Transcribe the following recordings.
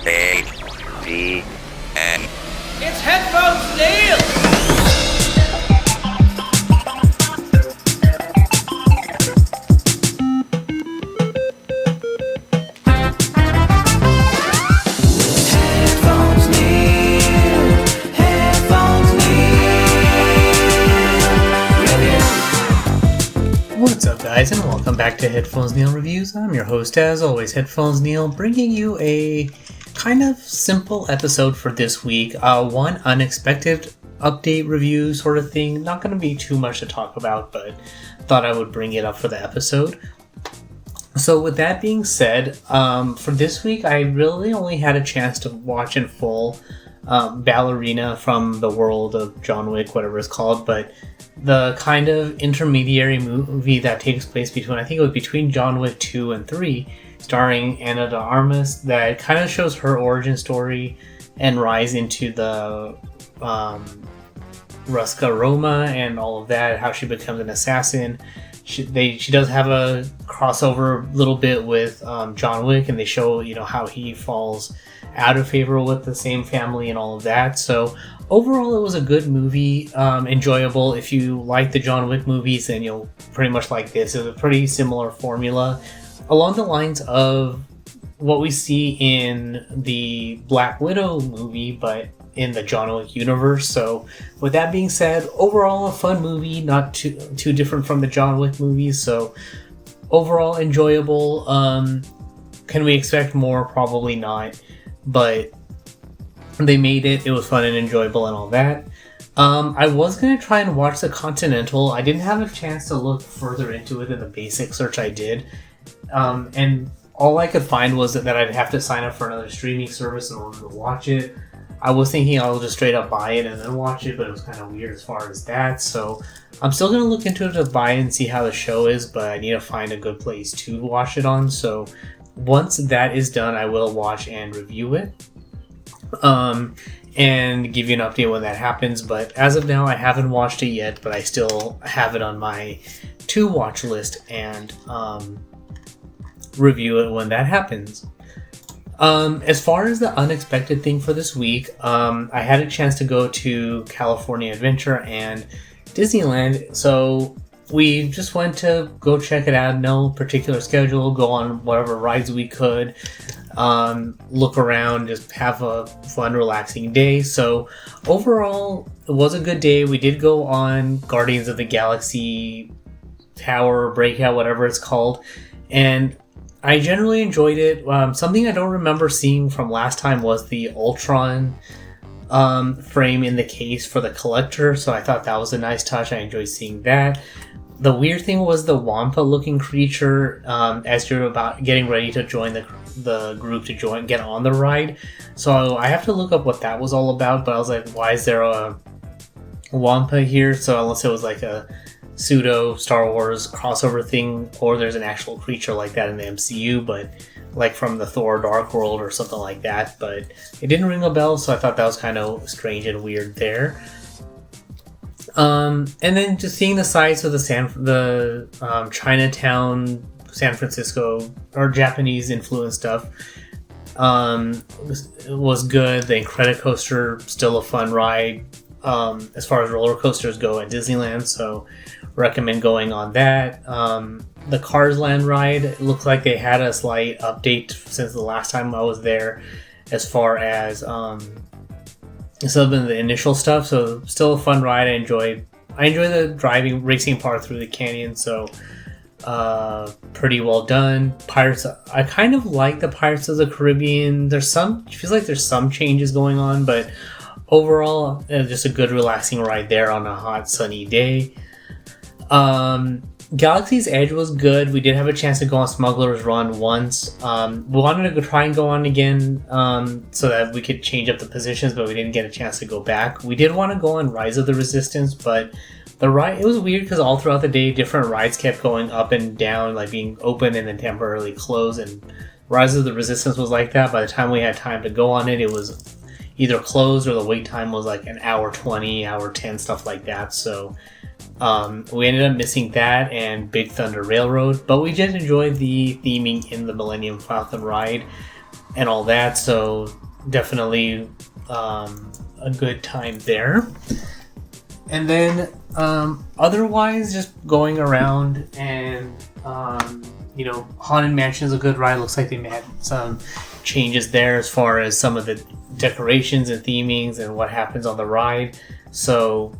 A-D-N. It's HeadphonesNeil! What's up, guys, and welcome back to HeadphonesNeil Reviews. I'm your host, as always, HeadphonesNeil, bringing you a kind of simple episode for this week. One unexpected update review sort of thing. Not going to be too much to talk about, but thought I would bring it up for the episode. So with that being said, for this week, I really only had a chance to watch in full Ballerina from the world of John Wick, whatever it's called, but the kind of intermediary movie that takes place between, I think it was between John Wick 2 and 3, starring Ana de Armas, that kind of shows her origin story and rise into the Ruska Roma and all of that, how she becomes an assassin. She does have a crossover little bit with John Wick, and they show, how he falls out of favor with the same family and all of that. So overall, it was a good movie, enjoyable. If you like the John Wick movies, then you'll pretty much like this. It's a pretty similar formula along the lines of what we see in the Black Widow movie, but in the John Wick universe. So with that being said, overall a fun movie, not too different from the John Wick movies. So overall enjoyable. Can we expect more? Probably not, but they made it. It was fun and enjoyable and all that. I was going to try and watch The Continental. I didn't have a chance to look further into it in the basic search I did. And all I could find was that I'd have to sign up for another streaming service in order to watch it. I was thinking I'll just straight up buy it and then watch it, but it was kind of weird as far as that. So I'm still going to look into it to buy it and see how the show is, but I need to find a good place to watch it on. So once that is done, I will watch and review it. And give you an update when that happens. But as of now, I haven't watched it yet, but I still have it on my to watch list and review it when that happens. As far as the unexpected thing for this week, I had a chance to go to California Adventure and Disneyland, so we just went to go check it out. No particular schedule, go on whatever rides we could, look around, just have a fun, relaxing day. So overall, it was a good day. We did go on Guardians of the Galaxy Tower Breakout, whatever it's called, and I generally enjoyed it. Something I don't remember seeing from last time was the Ultron frame in the case for the collector, so I thought that was a nice touch. I enjoyed seeing that. The weird thing was the Wampa looking creature as you're about getting ready to join the group to get on the ride. So I have to look up what that was all about, but I was like, why is there a Wampa here? So unless it was like a pseudo Star Wars crossover thing, or there's an actual creature like that in the MCU, but like from the Thor Dark World or something like that, but it didn't ring a bell, so I thought that was kind of strange and weird there. And then just seeing the sights of the Chinatown, San Francisco, or Japanese influence stuff was good. The Incredicoaster, still a fun ride as far as roller coasters go at Disneyland, so recommend going on that. The Cars Land ride, it looked like they had a slight update since the last time I was there as far as some of the initial stuff, so still a fun ride. I enjoy the driving racing part through the canyon, so pretty well done. Pirates, I kind of like the Pirates of the Caribbean. It feels like there's some changes going on, but overall just a good relaxing ride there on a hot sunny day. Galaxy's Edge was good. We did have a chance to go on Smuggler's Run once. We wanted to try and go on again so that we could change up the positions, but we didn't get a chance to go back. We did want to go on Rise of the Resistance, but the ride, it was weird because all throughout the day, different rides kept going up and down, like being open and then temporarily closed, and Rise of the Resistance was like that. By the time we had time to go on it, it was either closed or the wait time was like an hour 20, hour 10, stuff like that. So we ended up missing that and Big Thunder Railroad, but we did enjoy the theming in the Millennium Falcon ride. and all that. So definitely a good time there. And then otherwise, just going around and Haunted Mansion is a good ride. Looks like they had some changes there as far as some of the decorations and themings and what happens on the ride. So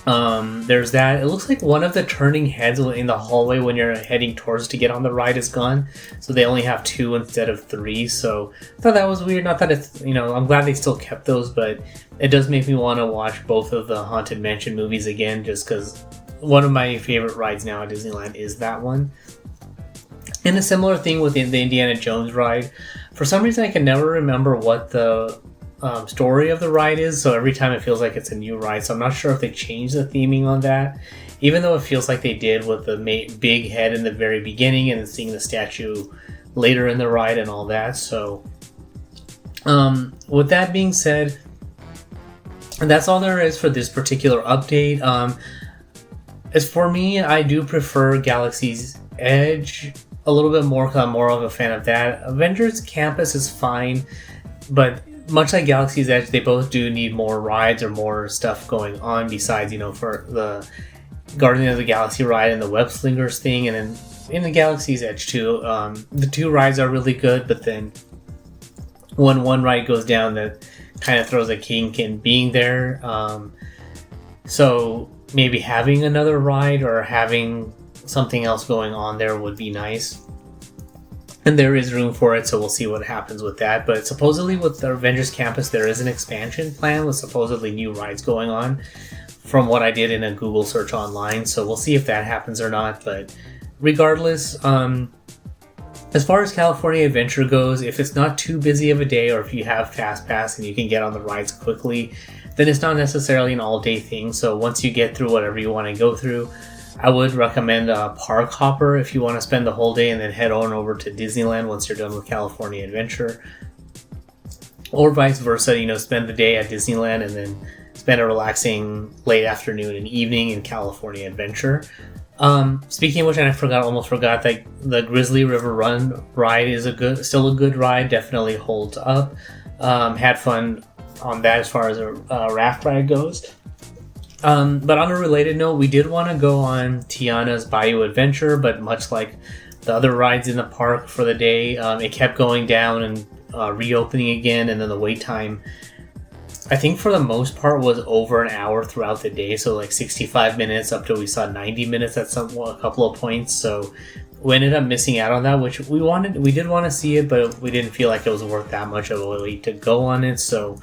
there's that. It looks like one of the turning heads in the hallway when you're heading towards to get on the ride is gone. So they only have 2 instead of 3. So I thought that was weird. Not that it's, I'm glad they still kept those, but it does make me want to watch both of the Haunted Mansion movies again, just because one of my favorite rides now at Disneyland is that one. And a similar thing with the Indiana Jones ride. For some reason, I can never remember what the story of the ride is, so every time it feels like it's a new ride. So I'm not sure if they changed the theming on that, even though it feels like they did with the big head in the very beginning and seeing the statue later in the ride and all that. So with that being said, that's all there is for this particular update. As for me, I do prefer Galaxy's Edge a little bit more because I'm more of a fan of that. Avengers Campus is fine, but much like Galaxy's Edge, they both do need more rides or more stuff going on besides, for the Guardians of the Galaxy ride and the Web Slingers thing. And then in the Galaxy's Edge too, the 2 rides are really good, but then when one ride goes down, that kind of throws a kink in being there. So maybe having another ride or having something else going on there would be nice. And there is room for it, so we'll see what happens with that. But supposedly with the Avengers Campus, there is an expansion plan with supposedly new rides going on from what I did in a Google search online. So we'll see if that happens or not. But regardless, as far as California Adventure goes, if it's not too busy of a day or if you have Fast Pass and you can get on the rides quickly, then it's not necessarily an all-day thing. So once you get through whatever you want to go through, I would recommend a Park Hopper if you want to spend the whole day and then head on over to Disneyland once you're done with California Adventure. Or vice versa, spend the day at Disneyland and then spend a relaxing late afternoon and evening in California Adventure. Speaking of which, and I almost forgot that the Grizzly River Run ride is still a good ride, definitely holds up. Had fun on that as far as a raft ride goes. But on a related note, we did want to go on Tiana's Bayou Adventure, but much like the other rides in the park for the day, it kept going down and reopening again, and then the wait time, I think for the most part, was over an hour throughout the day, so like 65 minutes up to we saw 90 minutes at a couple of points. So we ended up missing out on that, which we did want to see it, but we didn't feel like it was worth that much of a wait to go on it. So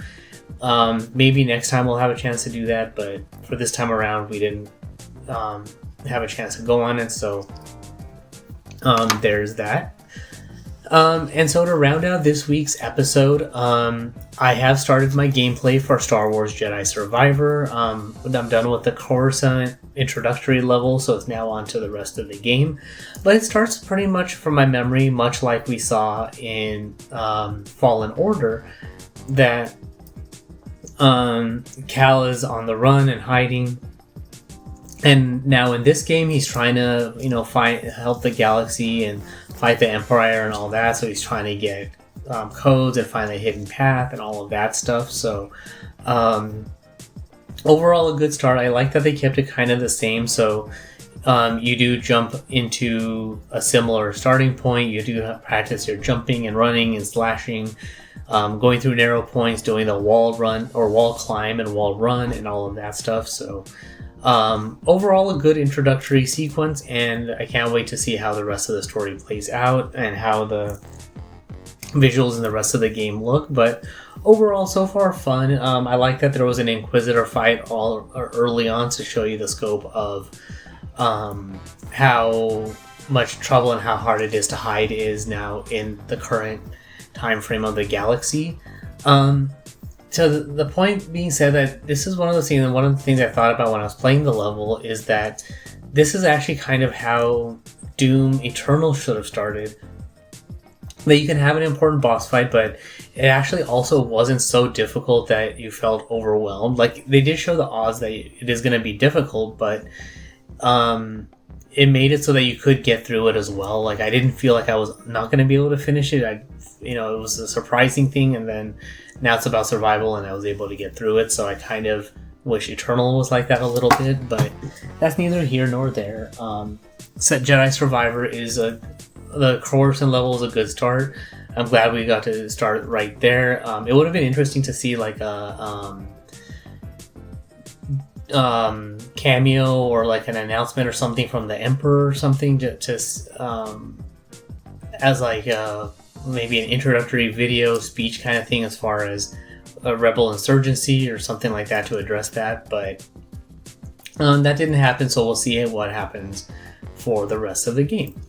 maybe next time we'll have a chance to do that, but for this time around we didn't have a chance to go on it. So there's that. And so to round out this week's episode, I have started my gameplay for Star Wars Jedi Survivor. I'm done with the Coruscant introductory level, so it's now on to the rest of the game. But it starts pretty much from my memory, much like we saw in Fallen Order, that Cal is on the run and hiding. And now in this game, he's trying to, help the galaxy and fight the Empire and all that. So he's trying to get codes and find the hidden path and all of that stuff. So overall, a good start. I like that they kept it kind of the same. So you do jump into a similar starting point. You do practice your jumping and running and slashing, going through narrow points, doing the wall run or wall climb and wall run and all of that stuff. So overall, a good introductory sequence, and I can't wait to see how the rest of the story plays out and how the visuals in the rest of the game look. But overall, so far, fun. I like that there was an Inquisitor fight early on to show you the scope of how much trouble and how hard it is to hide is now in the current time frame of the galaxy. So the point being said that this is one of those things, and one of the things I thought about when I was playing the level is that this is actually kind of how Doom Eternal should have started. That you can have an important boss fight, but it actually also wasn't so difficult that you felt overwhelmed. Like, they did show the odds that it is going to be difficult, but it made it so that you could get through it as well. Like, I didn't feel like I was not going to be able to finish it. It was a surprising thing, and then now it's about survival, and I was able to get through it. So I kind of wish Eternal was like that a little bit, but that's neither here nor there. Set Jedi Survivor the Coruscant level is a good start. I'm glad we got to start right there. It would have been interesting to see like a cameo or like an announcement or something from the Emperor or something, just as like maybe an introductory video speech kind of thing as far as a rebel insurgency or something like that to address that, but that didn't happen, so we'll see what happens for the rest of the game.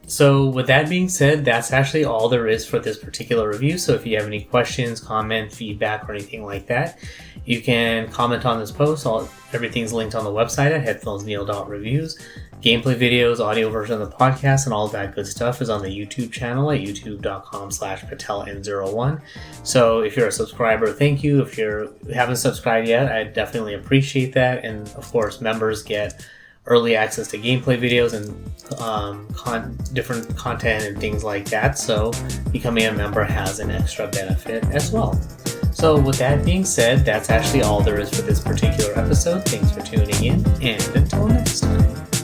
So with that being said, that's actually all there is for this particular review. So if you have any questions, comment, feedback, or anything like that, you can comment on this post. Everything's linked on the website at HeadphonesNeil.reviews. Gameplay videos, audio version of the podcast, and all that good stuff is on the YouTube channel at youtube.com/PatelN01. So if you're a subscriber, thank you. If you haven't subscribed yet, I definitely appreciate that. And of course, members get early access to gameplay videos and different content and things like that. So becoming a member has an extra benefit as well. So with that being said, that's actually all there is for this particular episode. Thanks for tuning in, and until next time.